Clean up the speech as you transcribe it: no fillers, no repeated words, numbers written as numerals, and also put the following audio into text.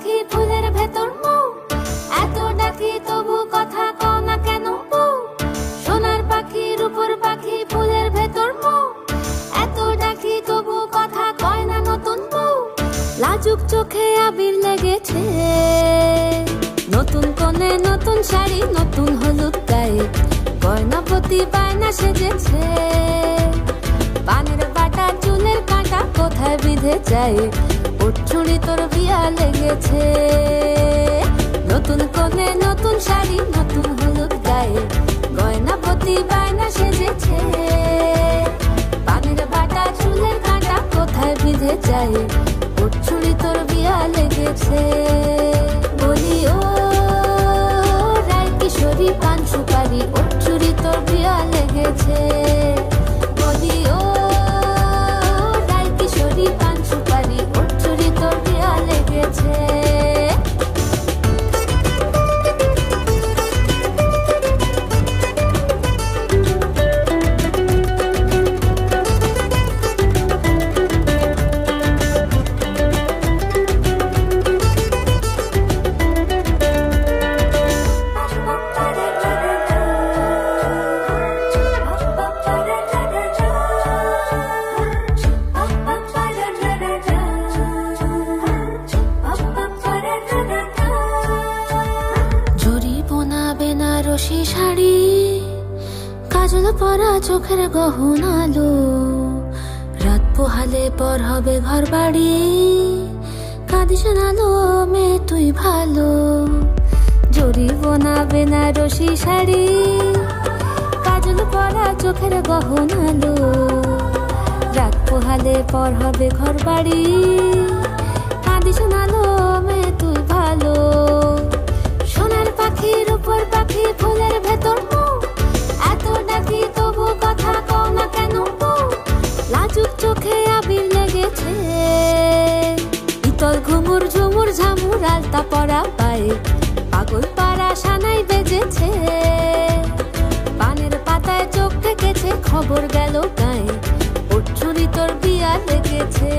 পাখি ফুলের ভেতর মৌ, এত ডাকি তবু কথা কও না কেন বউ। সোনার পাখি রূপোর পাখি ফুলের ভেতর মৌ, এত ডাকি তবু কথা কয় না নতুন বউ। লাজুক চোখে আবির লেগেছে, নতুন কোণে নতুন শাড়ি নতুন হলুদ গায়ে, গয়নাপতি বায়না সেজেছে। পানের বাটা চুলের কাঁটা কোথায় বিঁধে যায়, ওর চুড়ি তোর বিয়া লেগেছে। নতুন কোণে নতুন শাড়ি নতুন হলুদ গায়ে, গয়নাপতি বায়না সেজেছে। পানের বাটা চুলের কাঁটা কোথায় বিঁধে যায়, ওর চুড়ি তোর বিয়া লেগেছে। বলি ও রায় কিশোরী পান সুপারি, ওর চুড়ি তোর বিয়া লেগেছে। বলি ও রায় কিশোরী পান সুপারি, ওর চুড়ি তোর বিয়া লেগেছে। বেনারসি শাড়ি, কাজল পরা চোখের গহনালো, রাত পোহালে পর হবে ঘর বাড়ি, কাঁদিস নালো মেয়ে তুই ভালো। জরি বোনা বেনারসি শাড়ি, কাজল পরা চোখের গহনালো, রাত পোহালে পর হবে ঘর বাড়ি, কাঁদিস নালো মেয়ে তুই ভালো। সোনার পাখি রূপোর পাখি ফুলের ভেতর মৌ, এত ডাকি তবু কথা কও না কেন বউ। লাজুক চোখে আবির লেগেছে, ইতল ঘুমুর ঝুমুর ঝামুর আলতা পরা পায়ে, পাগল পাড়া সানাই বেজেছে। পানের পাতায় চোখ ঠেকেছে, খবর গেল গায়ে, ওর চুরি তোর বিয়া লেগেছে।